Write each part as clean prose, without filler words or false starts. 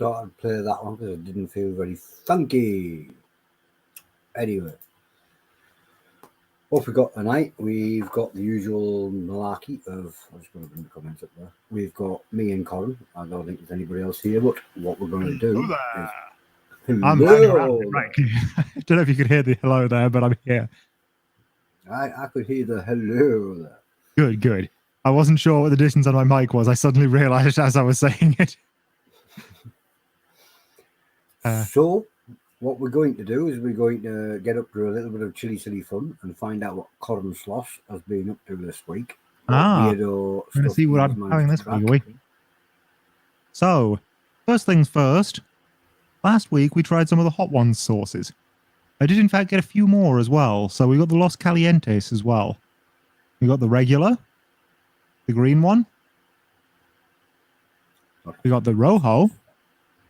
thought I'd play that one because it didn't feel very funky. Anyway, what we got tonight? We've got the usual malarkey of. I'm just going to bring the comments up there. We've got me and Coran. I don't think there's anybody else here, but what we're going to do is. I'm hanging around. Right. I don't know if you could hear the hello there, but I'm here. I could hear the hello there. Good, good. I wasn't sure what the distance on my mic was. I suddenly realized as I was saying it. So, what we're going to do is we're going to get up to a little bit of silly fun and find out what Coran Sloss has been up to this week. Weirdo I'm going to see what I'm having this week. So, first things first. Last week we tried some of the Hot Ones sauces. I did in fact get a few more as well. So we got the Los Calientes as well. We got the regular, the green one. We got the Rojo,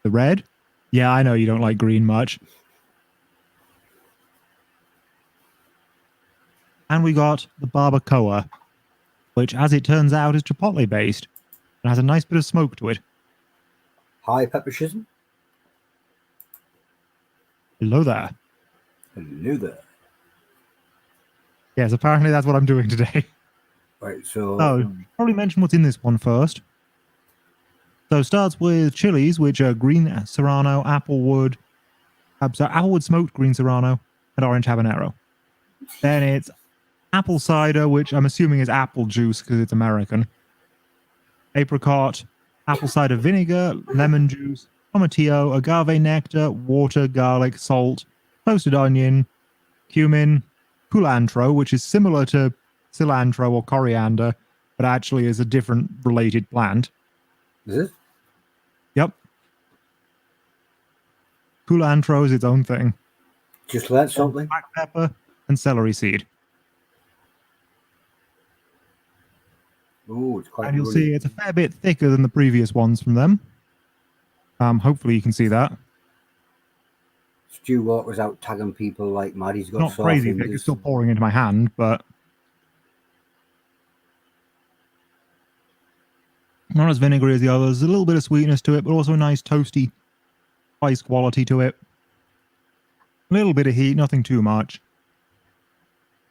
the red. Yeah, I know you don't like green much. And we got the Barbacoa, which, as it turns out, is Chipotle based and has a nice bit of smoke to it. Hi, Peppershism. Hello there. Hello there. Yes, apparently that's what I'm doing today. Right, so probably mention what's in this one first. So it starts with chilies, which are green serrano, applewood, applewood smoked green serrano, and orange habanero. Then it's apple cider, which I'm assuming is apple juice because it's American. Apricot, apple cider vinegar, lemon juice, tomatillo, agave nectar, water, garlic, salt, toasted onion, cumin, culantro, which is similar to cilantro or coriander, but actually is a different related plant. Is it? Yep. Culantro is its own thing. Just learned something. Black pepper and celery seed. Oh, it's quite. And you'll see it's a fair bit thicker than the previous ones from them. Hopefully you can see that. Stu Walker's out tagging people like mad. He's got not crazy thick. It's still pouring into my hand, but not as vinegary as the others. There's a little bit of sweetness to it, but also a nice toasty spice quality to it. A little bit of heat, nothing too much.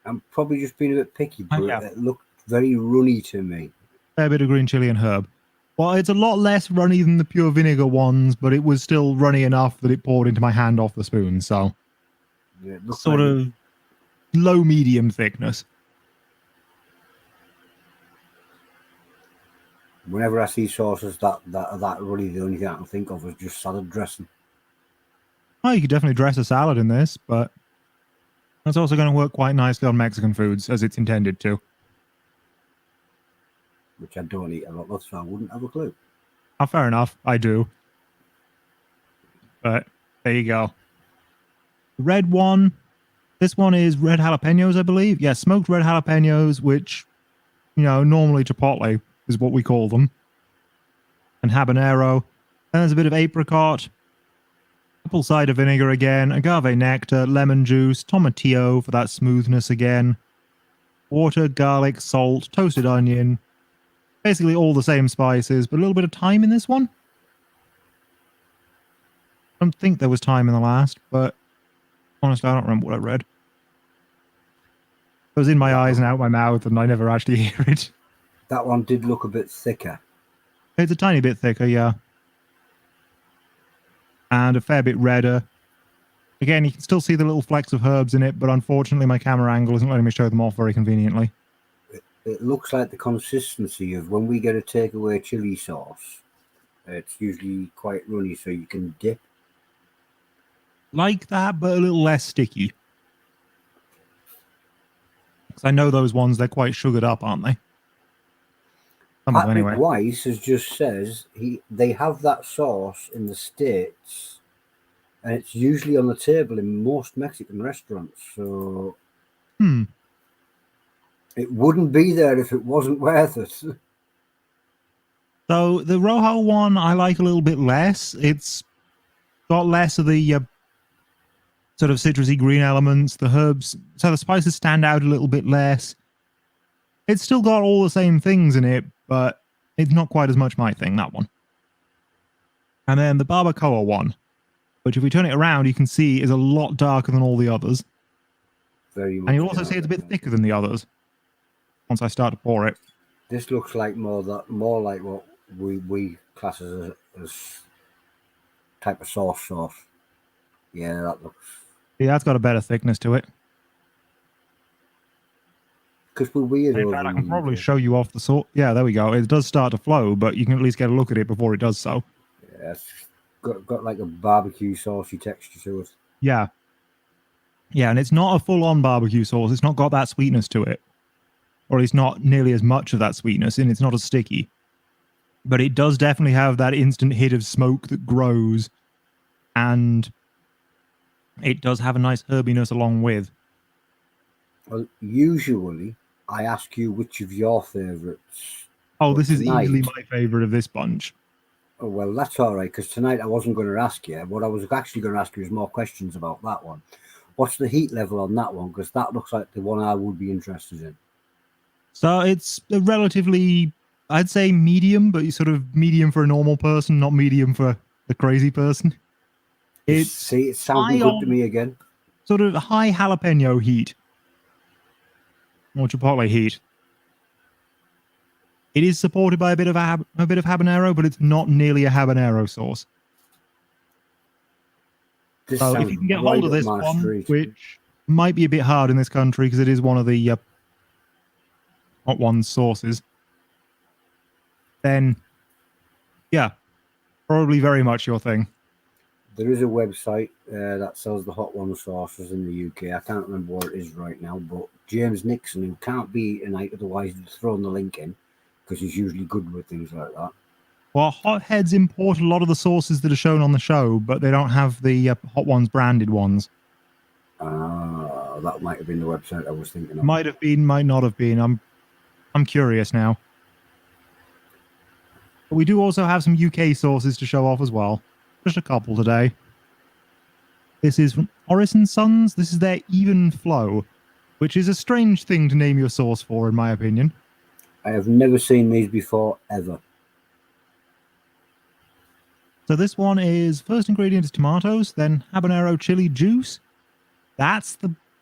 I'm probably just being a bit picky, but it looked very runny to me. Fair bit of green chili and herb. Well, it's a lot less runny than the pure vinegar ones, but it was still runny enough that it poured into my hand off the spoon. So, yeah, sort of low-medium thickness. Whenever I see sauces that runny, the only thing I can think of is just salad dressing. Oh, you could definitely dress a salad in this, but that's also going to work quite nicely on Mexican foods, as it's intended to. Which I don't eat a lot of, so I wouldn't have a clue. Oh, fair enough. I do. But there you go. The red one. This one is red jalapenos, I believe. Yeah, smoked red jalapenos, which, you know, normally chipotle is what we call them. And habanero. Then there's a bit of apricot. Apple cider vinegar again. Agave nectar. Lemon juice. Tomatillo for that smoothness again. Water, garlic, salt, toasted onion. Basically all the same spices, but a little bit of thyme in this one. I don't think there was thyme in the last, but honestly, I don't remember what I read. It was in my eyes and out my mouth, and I never actually hear it. That one did look a bit thicker. It's a tiny bit thicker, yeah. And a fair bit redder. Again, you can still see the little flecks of herbs in it, but unfortunately my camera angle isn't letting me show them off very conveniently. It looks like the consistency of when we get a takeaway chili sauce. It's usually quite runny, so you can dip. Like that, but a little less sticky. Because I know those ones, they're quite sugared up, aren't they? Patrick Weiss has just says they have that sauce in the States, and it's usually on the table in most Mexican restaurants. So it wouldn't be there if it wasn't worth it. So the Rojo one I like a little bit less. It's got less of the sort of citrusy green elements, the herbs. So the spices stand out a little bit less. It's still got all the same things in it, but it's not quite as much my thing, that one. And then the barbacoa one, which if we turn it around, you can see is a lot darker than all the others. Very much. And you'll also see it's a bit thicker than the others once I start to pour it. This looks like more like what we class as type of sauce. Yeah, that looks. Yeah, that's got a better thickness to it. Because we're weird. In fact, I can probably show you off the sauce. Yeah, there we go. It does start to flow, but you can at least get a look at it before it does so. Yeah, it's got like a barbecue saucy texture to it. Yeah. Yeah, and it's not a full-on barbecue sauce. It's not got that sweetness to it. Or at least not nearly as much of that sweetness, and it's not as sticky. But it does definitely have that instant hit of smoke that grows, and it does have a nice herbiness along with. Well, usually I ask you which of your favourites. Oh, this is easily my favourite of this bunch. Oh, well, that's all right, because tonight I wasn't going to ask you. What I was actually going to ask you is more questions about that one. What's the heat level on that one? Because that looks like the one I would be interested in. So it's a relatively, I'd say medium, but sort of medium for a normal person, not medium for a crazy person. It's sounding good to me again. Sort of high jalapeno heat. Or chipotle heat. It is supported by a bit of habanero, but it's not nearly a habanero sauce. So if you can get hold of this one, which might be a bit hard in this country because it is one of the Hot Ones sauces, then yeah, probably very much your thing. There is a website that sells the Hot Ones sauces in the UK. I can't remember what it is right now, but James Nixon, who can't be tonight, otherwise he's thrown the link in because he's usually good with things like that. Well, Hotheads import a lot of the sauces that are shown on the show, but they don't have the Hot Ones branded ones. That might have been the website I was thinking of. Might have been, might not have been. I'm curious now. But we do also have some UK sauces to show off as well. Just a couple today. This is from Orison Sons. This is their Even Flow, which is a strange thing to name your sauce for, in my opinion. I have never seen these before, ever. So this one is first ingredient is tomatoes, then habanero chili juice. That's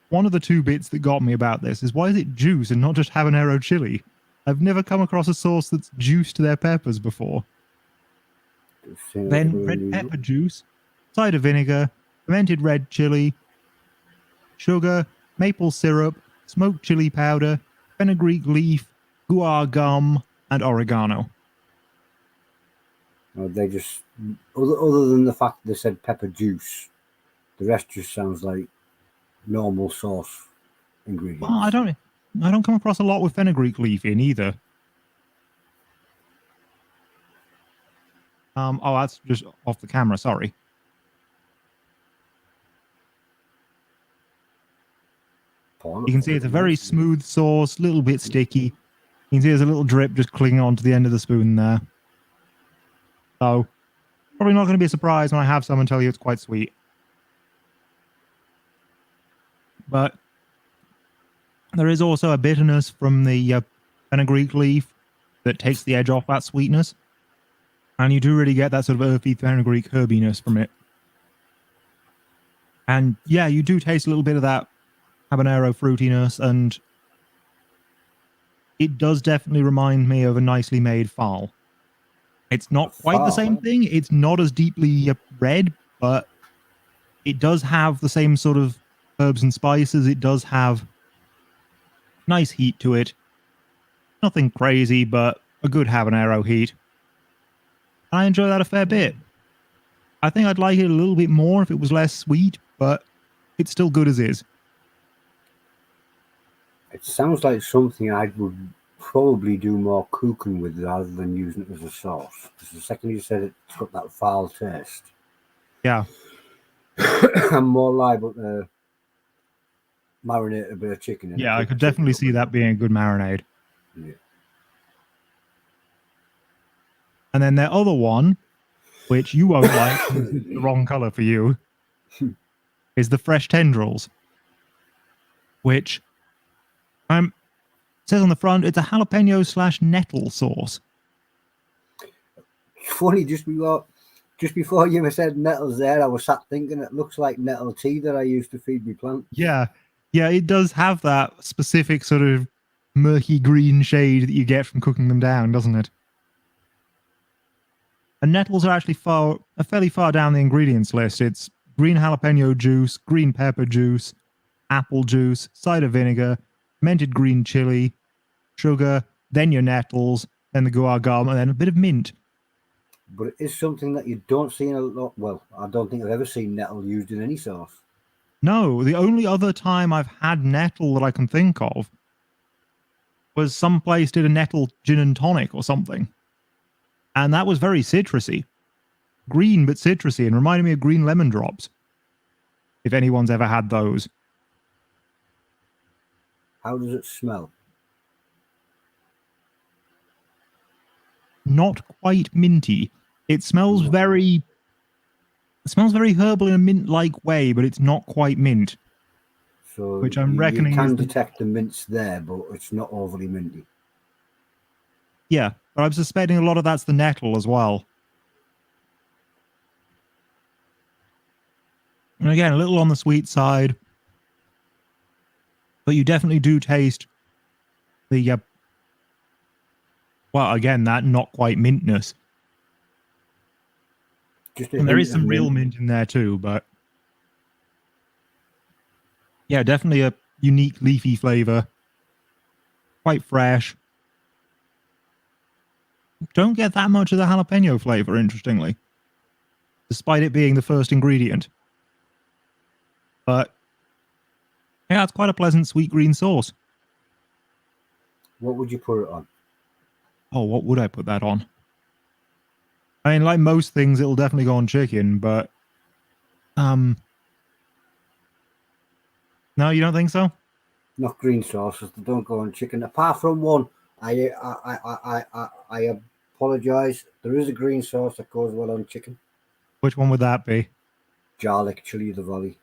one of the two bits that got me about this, is why is it juice and not just habanero chili? I've never come across a sauce that's juiced their peppers before. Then red pepper juice, cider vinegar, fermented red chili, sugar, maple syrup, smoked chili powder, fenugreek leaf, guar gum, and oregano. They just, other than the fact that they said pepper juice, the rest just sounds like normal sauce ingredients. Well, I don't come across a lot with fenugreek leaf in either. Oh, that's just off the camera, sorry. You can see it's a very smooth sauce, a little bit sticky. You can see there's a little drip just clinging onto the end of the spoon there. So, probably not going to be a surprise when I have some and tell you it's quite sweet. But there is also a bitterness from the fenugreek leaf that takes the edge off that sweetness. And you do really get that sort of earthy fenugreek herbiness from it. And yeah, you do taste a little bit of that habanero fruitiness, and it does definitely remind me of a nicely made fowl. It's not quite the same thing. It's not as deeply red, but it does have the same sort of herbs and spices. It does have nice heat to it. Nothing crazy, but a good habanero heat. I enjoy that a fair bit. I think I'd like it a little bit more if it was less sweet, but it's still good as is. It sounds like something I would probably do more cooking with rather than using it as a sauce. Because the second you said it's got that foul taste. Yeah. I'm more liable to marinate a bit of chicken in it. Yeah, I could definitely see that being a good marinade. Yeah. And then their other one, which you won't like, because it's the wrong color for you, is the fresh tendrils, which it says on the front it's a jalapeno / nettle sauce. Funny, just Just before you said nettles there, I was sat thinking it looks like nettle tea that I used to feed my plants. Yeah. Yeah, it does have that specific sort of murky green shade that you get from cooking them down, doesn't it? And nettles are actually fairly far down the ingredients list. It's green jalapeno juice, green pepper juice, apple juice, cider vinegar, fermented green chili, sugar, then your nettles, then the guar gum, and then a bit of mint. But it is something that you don't see in a lot. Well, I don't think I've ever seen nettle used in any sauce. No, the only other time I've had nettle that I can think of was someplace did a nettle gin and tonic or something. And that was very citrusy. Green but citrusy and reminded me of green lemon drops. If anyone's ever had those. How does it smell? Not quite minty. It smells very herbal in a mint-like way, but it's not quite mint. So Which I'm reckoning you can is detect the mints there, but it's not overly minty. Yeah, but I'm suspecting a lot of that's the nettle as well. And again, a little on the sweet side. But you definitely do taste the, well, again, that not quite mintness. And there is some real mint in there too, but yeah, definitely a unique leafy flavor. Quite fresh. Don't get that much of the jalapeno flavor, interestingly, despite it being the first ingredient. But yeah, it's quite a pleasant sweet green sauce. What would you put it on? Oh, what would I put that on? I mean, like most things, it'll definitely go on chicken, but no, you don't think so? Not green sauces. They don't go on chicken. Apart from one, I apologise. There is a green sauce that goes well on chicken. Which one would that be? Garlic chili of the valley.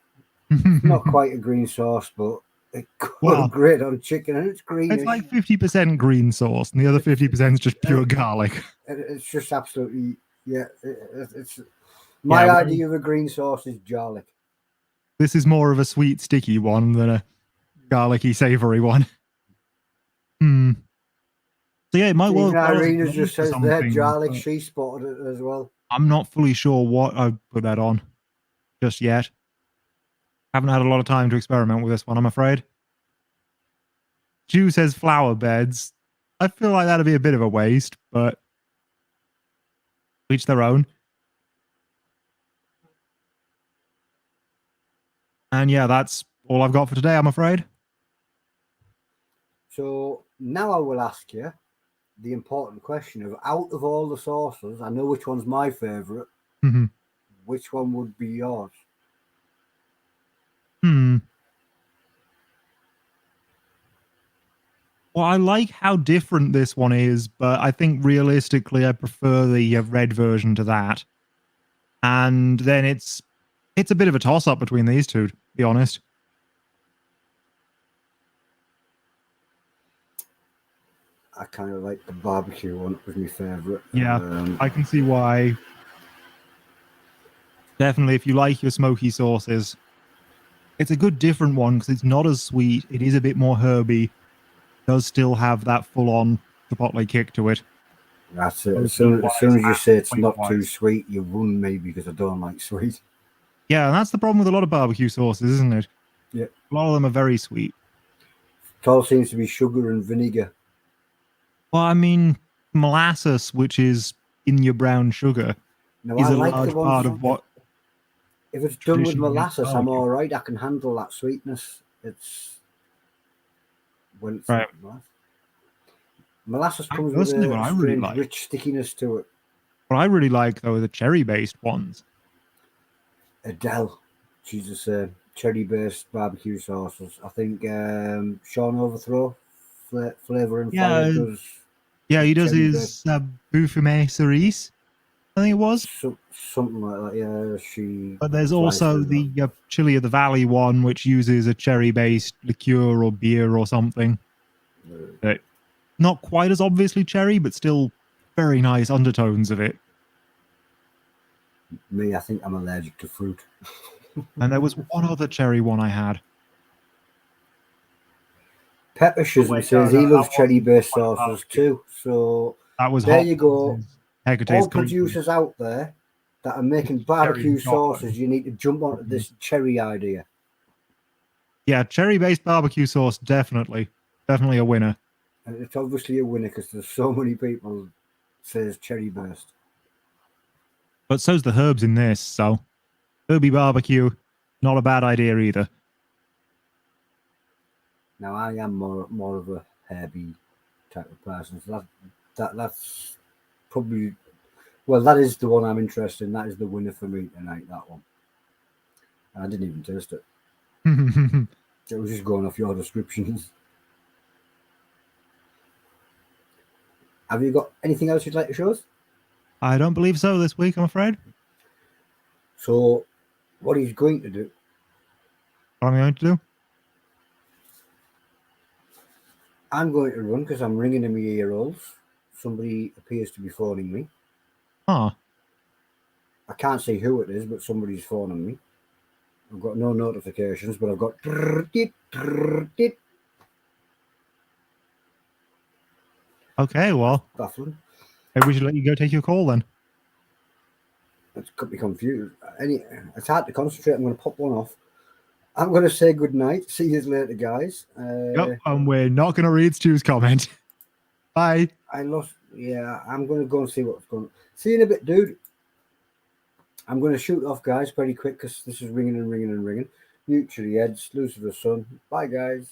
It's not quite a green sauce, but it goes great on chicken, and it's greenish. It's like 50% green sauce, and the other 50% is just pure garlic. It's just absolutely, yeah. It's my idea of a green sauce is garlic. This is more of a sweet, sticky one than a garlicky, savoury one. So yeah, it might well. Irina just says there garlic. She spotted it as well. I'm not fully sure what I'd put that on just yet. Haven't had a lot of time to experiment with this one, I'm afraid. Jew says flower beds. I feel like that'd be a bit of a waste, but each their own. And yeah, that's all I've got for today, I'm afraid. So now I will ask you the important question of, out of all the sauces, I know which one's my favourite. Mm-hmm. Which one would be yours? Well, I like how different this one is, but I think realistically I prefer the red version to that. And then it's a bit of a toss-up between these two, to be honest. I kind of like the barbecue one. It was my favourite. Yeah, I can see why. Definitely, if you like your smoky sauces, it's a good different one because it's not as sweet. It is a bit more herby. Does still have that full-on chipotle kick to it. That's it. As soon as you say it's not too sweet, you run me because I don't like sweet. Yeah, and that's the problem with a lot of barbecue sauces, isn't it? Yeah. A lot of them are very sweet. It all seems to be sugar and vinegar. Well, I mean, molasses, which is in your brown sugar, is a large part of what... If it's done with molasses, I'm all right. I can handle that sweetness. It's... when it's right. Molasses comes with a strange, rich stickiness to it. What I really like, though, are the cherry-based ones. Adele, she's a cherry-based barbecue sauces. I think Sean Overthrow, Flavor and Fire does. Yeah, he does his Bouffumé Cerise, I think it was. Something like that, yeah. But there's also the Chili of the Valley one, which uses a cherry-based liqueur or beer or something. Not quite as obviously cherry, but still very nice undertones of it. Me, I think I'm allergic to fruit. And there was one other cherry one I had. Pepper Oh, Shism wait, says no, he that loves wasn't cherry-based one of sauces barbecue. too. So That was there hot. you go. Hecate's All Creek. producers out there that are making Cherry barbecue and chocolate. sauces, you need to jump onto this cherry idea. Yeah, cherry-based barbecue sauce, definitely a winner. And it's obviously a winner because there's so many people says cherry-based. But so's the herbs in this, so herby barbecue, not a bad idea either. Now I am more of a herby type of person, so that's probably, well, that is the one I'm interested in. That is the winner for me tonight. That one. I didn't even taste it. It was just going off your descriptions. Have you got anything else you'd like to show us? I don't believe so this week, I'm afraid. So, what he's going to do? What am I going to do? I'm going to run because I'm ringing in my ear holes. Somebody appears to be phoning me. Ah. I can't see who it is, but somebody's phoning me. I've got no notifications, but I've got. Okay, well, baffling. maybe we should let you go take your call then. It's got me confused. It's hard to concentrate. I'm going to pop one off. I'm going to say good night. See you later, guys. Yep, and we're not going to read Stu's comment. Bye. I lost. Yeah, I'm going to go and see what's going on. See you in a bit, dude. I'm going to shoot off, guys, very quick because this is ringing and ringing and ringing. Mute Chilli-heads, Lucifer's son. Bye, guys.